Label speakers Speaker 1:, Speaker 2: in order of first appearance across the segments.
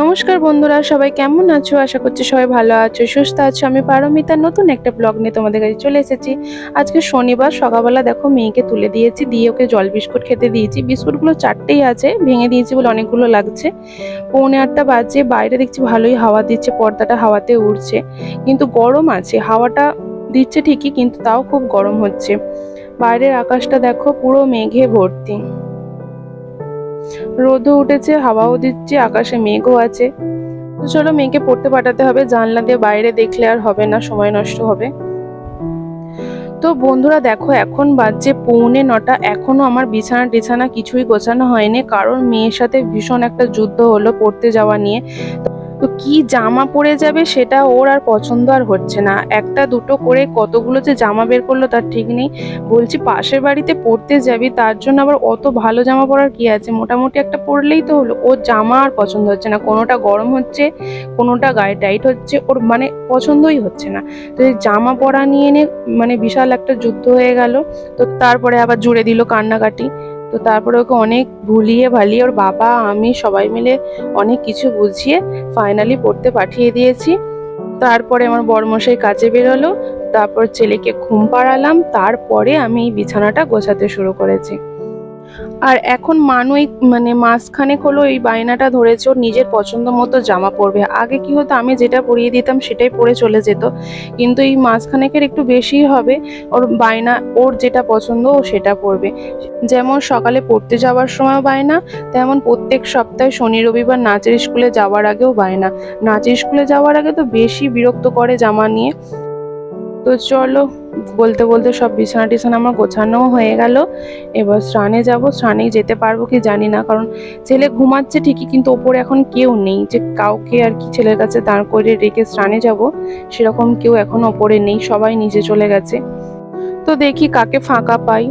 Speaker 1: নমস্কার বন্ধুরা, সবাই কেমন আছো? আশা করছি সবাই ভালো আছো, সুস্থ আছো। আমি পারমিতা নতুন একটা ব্লগ নিয়ে তোমাদের কাছে চলে এসেছি। আজকে শনিবার সকালবেলা দেখো মেয়েকে তুলে দিয়েছি, দিয়ে ওকে জল বিস্কুট খেতে দিয়েছি। বিস্কুটগুলো 4টেই আছে, ভেঙে দিয়েছি বলে অনেকগুলো লাগছে। 7:45 বাজে, বাইরে দেখছি ভালোই হাওয়া দিচ্ছে, পর্দাটা হাওয়াতে উড়ছে, কিন্তু গরম আছে। হাওয়াটা দিচ্ছে ঠিকই, কিন্তু তাও খুব গরম হচ্ছে। বাইরের আকাশটা দেখো পুরো মেঘে ভর্তি, রোদও উঠেছে, হাওয়াও দিচ্ছে, আকাশে মেঘও আছে। তো চলো মেয়েকে পড়তে পাঠাতে হবে, জানলা দিয়ে বাইরে দেখলে আর হবে না, সময় নষ্ট হবে। তো বন্ধুরা দেখো, এখন বাজছে 8:45, এখনো আমার বিছানা টিছানা কিছুই গোছানো হয়নি, কারণ মেয়ের সাথে ভীষণ একটা যুদ্ধ হলো পড়তে যাওয়া নিয়ে। তো কি জামা পরে যাবে সেটা ওর আর পছন্দ আর হচ্ছে না, একটা দুটো করে কতগুলো যে জামা বের করলো তার ঠিক নেই। বলছি পাশের বাড়িতে পড়তে যাবি, তার জন্য আবার অত ভালো জামা পরার কি আছে, মোটামুটি একটা পরলেই তো হলো। ওর জামা আর পছন্দ হচ্ছে না, কোনোটা গরম হচ্ছে, কোনোটা গায়ে টাইট হচ্ছে, ওর মানে পছন্দই হচ্ছে না। তো এই জামা পরা নিয়ে মানে বিশাল একটা যুদ্ধ হয়ে গেল। তো তারপরে আবার জুড়ে দিল কান্নাকাটি। তো তারপরে ওকে অনেক ভুলিয়ে ভালিয়ে ওর বাবা আমি সবাই মিলে অনেক কিছু বুঝিয়ে ফাইনালি পড়তে পাঠিয়ে দিয়েছি। তারপরে আমার বরমশাই কাজে বেরোলো, তারপর ছেলেকে ঘুম পাড়ালাম, তারপরে আমি বিছানাটা গোছাতে শুরু করেছি। আর এখন মানুই মানে মাসখানেক হলো এই বায়নাটা ধরেছে ওর নিজের পছন্দ মতো জামা পরবে। আগে কি হতো, আমি যেটা পরিয়ে দিতাম সেটাই পরে চলে যেত, কিন্তু এই মাসখানেকের একটু বেশিই হবে। ওর বায়না, ওর যেটা পছন্দ ও সেটা পরবে। যেমন সকালে পড়তে যাওয়ার সময় বায়না, তেমন প্রত্যেক সপ্তাহে শনি রবিবার নাচের স্কুলে যাওয়ার আগেও বায়না। নাচের স্কুলে যাওয়ার আগে তো বেশি বিরক্ত করে জামা নিয়ে। তো চলো, বলতে বলতে সব বিছানা টিছানা আমার গোছানোও হয়ে গেল। এবার স্নানে যাব, স্নানেই যেতে পারবো কি জানি না, কারণ ছেলে ঘুমাচ্ছে ঠিকই, কিন্তু ওপরে এখন কেউ নেই যে কাউকে আর কি ছেলের কাছে দাঁড় করে রেখে স্নানে যাব, সেরকম কেউ এখন ওপরে নেই, সবাই নিচে চলে গেছে। তো দেখি কাকে ফাঁকা পাই।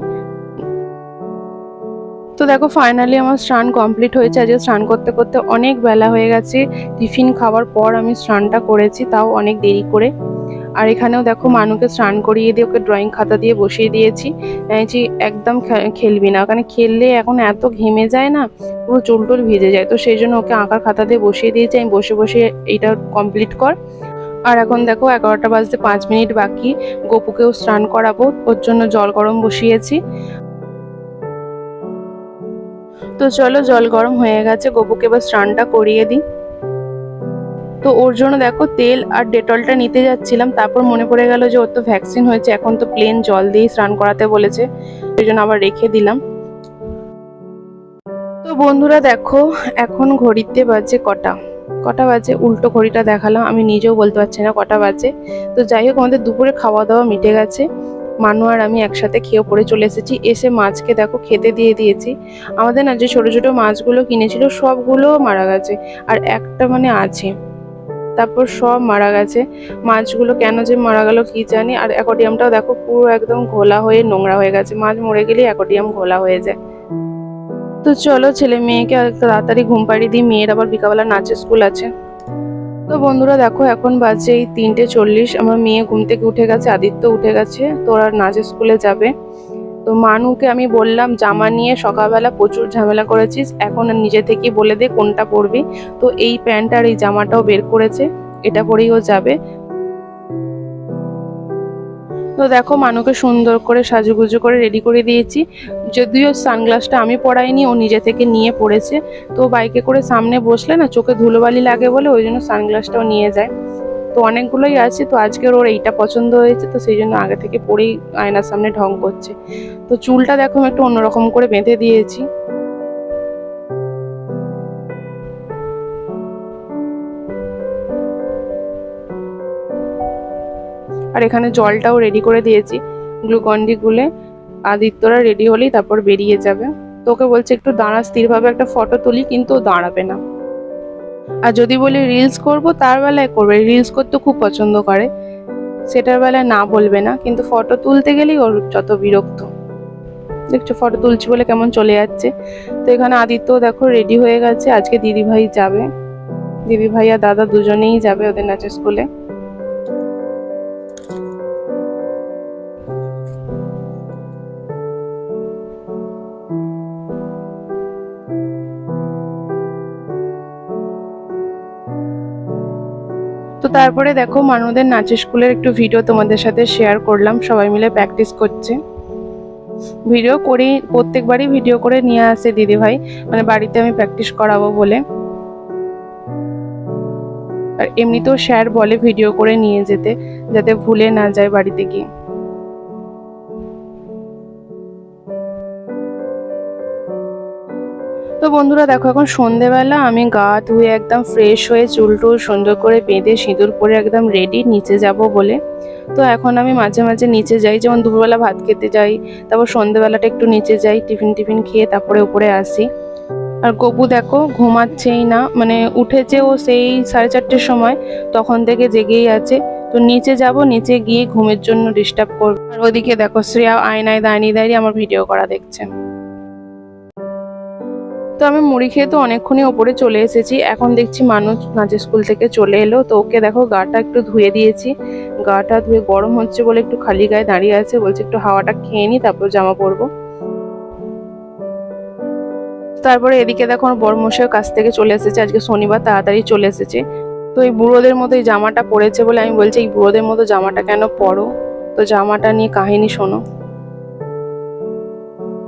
Speaker 1: তো দেখো ফাইনালি আমার স্নান কমপ্লিট হয়েছে। আজকে স্নান করতে করতে অনেক বেলা হয়ে গেছে, টিফিন খাওয়ার পর আমি স্নানটা করেছি, তাও অনেক দেরি করে। আর এখানেও দেখো মানুকে স্নান করিয়ে দিয়ে ওকে ড্রয়িং খাতা দিয়ে বসিয়ে দিয়েছি। যে একদম খেলবি না, ওখানে খেললে এখন এত ঘেমে যায় না, পুরো চুল টুল ভিজে যায়। তো সেই জন্য ওকে আঁকার খাতা দিয়ে বসিয়ে দিয়েছি, আমি বসে বসে এইটা কমপ্লিট কর। আর এখন দেখো 11টা বাজতে 5 মিনিট বাকি, গপুকেও স্নান করাবো, ওর জন্য জল গরম বসিয়েছি। তো চলো, জল গরম হয়ে গেছে, গপুকে এবার স্নানটা করিয়ে দিই। তো ওর জন্য দেখো তেল আর ডেটলটা নিতে যাচ্ছিলাম, তারপর মনে পড়ে গেল যে ওর তো ভ্যাকসিন হয়েছে, এখন তো প্লেন জল দিয়েই স্নান করাতে বলেছে, সেই জন্য আবার রেখে দিলাম। তো বন্ধুরা দেখো, এখন ঘড়িতে বাজে কটা, কটা বাজে উল্টো ঘড়িটা দেখালাম, আমি নিজেও বলতে পারছি না কটা বাজে। তো যাই হোক, আমাদের দুপুরে খাওয়া দাওয়া মিটে গেছে, মানু আর আমি একসাথে খেয়ে পড়ে চলে এসেছি। এসে মাছকে দেখো খেতে দিয়ে দিয়েছি। আমাদের না যে ছোট ছোট মাছগুলো কিনেছিল সবগুলো মারা গেছে, আর একটা মানে আছে, তারপর সব মারা গেছে। মাছগুলো কেন যে মারা গেল কি জানি। আর অ্যাকোয়ারিয়ামটাও দেখো পুরো একদম ঘোলা হয়ে নোংরা হয়ে গেছে, মাছ মরে গেলেই অ্যাকোয়ারিয়াম ঘোলা হয়ে যায়। তো চলো ছেলে মেয়েকে আর তাড়াতাড়ি ঘুম পাড়িয়ে দিই, মেয়ের আবার বিকালবেলা নাচের স্কুল আছে। তো বন্ধুরা দেখো, এখন বাজে এই 3:40, আমার মেয়ে ঘুম থেকে উঠে গেছে, আদিত্য উঠে গেছে, তো ওরা নাচের স্কুলে যাবে। তো মানুকে আমি বললাম জামা নিয়ে সকালবেলা প্রচুর ঝামেলা করেছিস, এখন নিজে থেকেই বলে দে কোনটা পরবি। তো এই প্যান্ট আর এই জামাটাও বের করেছে, এটা পরেই ও যাবে। তো দেখো মানুকে সুন্দর করে সাজুগুজু করে রেডি করে দিয়েছি, যদিও সানগ্লাসটা আমি পরাইনি, ও নিজে থেকে নিয়ে পড়েছে। তো বাইকে করে সামনে বসলে না চোখে ধুলোবালি লাগে বলে ওই জন্য সানগ্লাসটাও নিয়ে যায়। তো অনেকগুলোই আছে, তো আজকের ওর এইটা পছন্দ হয়েছে, তো সেই জন্য আগে থেকে পরেই আয়নার সামনে ঢং করছে। তো চুলটা দেখো আমি একটু অন্যরকম করে বেঁধে দিয়েছি। আর এখানে জলটাও রেডি করে দিয়েছি, গ্লুকন্ডি গুলে। আদিত্যরা রেডি হলেই তারপর বেরিয়ে যাবে। তোকে বলছে একটু দাঁড়া, স্থিরভাবে একটা ফটো তুলি, কিন্তু ও দাঁড়াবে না। আর যদি বলি রিলস করব, তার বেলায় করবে, রিলস করতে খুব পছন্দ করে, সেটার বেলায় না বলবে না, কিন্তু ফটো তুলতে গেলেই ওর যত বিরক্ত। দেখছো ফটো তুলছি বলে কেমন চলে যাচ্ছে। তো এখানে আদিত্য দেখো রেডি হয়ে গেছে, আজকে দিদি ভাই যাবে, দিদি ভাই আর দাদা দুজনেই যাবে ওদের নাচের স্কুলে। তো তারপরে দেখো মানুদের নাচের স্কুলের একটু ভিডিও তোমাদের সাথে শেয়ার করলাম, সবাই মিলে প্র্যাকটিস করছে। ভিডিও করি, প্রত্যেকবারই ভিডিও করে নিয়ে আসে দিদিভাই, মানে বাড়িতে আমি প্র্যাকটিস করাবো বলে। আর এমনিতেও স্যার বলে ভিডিও করে নিয়ে যেতে, যাতে ভুলে না যায় বাড়িতে গিয়ে। তো বন্ধুরা দেখো এখন সন্ধেবেলা, আমি গা ধুয়ে একদম ফ্রেশ হয়ে চুল টুল সুন্দর করে বেঁধে সিঁদুর পরে একদম রেডি নিচে যাব বলে। তো এখন আমি মাঝে মাঝে নিচে যাই, যেমন দুপুরবেলা ভাত খেতে যাই, তারপর সন্ধেবেলাটা একটু নিচে যাই টিফিন খেয়ে তারপরে উপরে আসি। আর গপু দেখো ঘুমাচ্ছেই না, মানে উঠেছে ও সেই 4:30-র সময়, তখন থেকে জেগেই আছে। তো নিচে যাব, নিচে গিয়ে ঘুমের জন্য ডিস্টার্ব করবো। আর ওদিকে দেখো শ্রেয়া আয়নায় দাঁড়িয়ে দাঁড়িয়ে আমার ভিডিও করা দেখছে। তো আমি মুড়ি খেয়ে তো অনেকক্ষণই ওপরে চলে এসেছি, এখন দেখছি মানুষ নাচের স্কুল থেকে চলে এলো। তো ওকে দেখো গাটা একটু ধুয়ে দিয়েছি, গাটা ধুয়ে গরম হচ্ছে বলে একটু খালি গায়ে দাঁড়িয়ে আছে, বলছে একটু হাওয়াটা খেয়ে নি তারপর জামা পরবো। তারপরে এদিকে দেখো আমার বড়মশাইও কাছ থেকে চলে এসেছে, আজকে শনিবার তাড়াতাড়ি চলে এসেছে। তো এই বুড়োদের মতো এই জামাটা পরেছে বলে আমি বলছি এই বুড়োদের মতো জামাটা কেন পরো। তো জামাটা নিয়ে কাহিনী শোনো।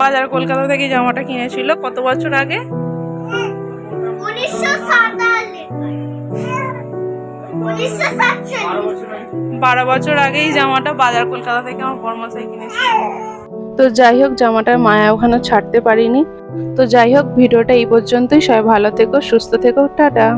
Speaker 1: বাজার কলকাতা থেকে জামাটা কিনেছিল কত বছর আগে, 12 বছর আগে এই জামাটা বাজার কলকাতা থেকে আমার বড়মশাই কিনেছিল। তো যাই হোক জামাটার মায়া ওখানে ছাড়তে পারিনি। তো যাই হোক ভিডিওটা এই পর্যন্তই, সবাই ভালো থেকো, সুস্থ থেকো, টাটা।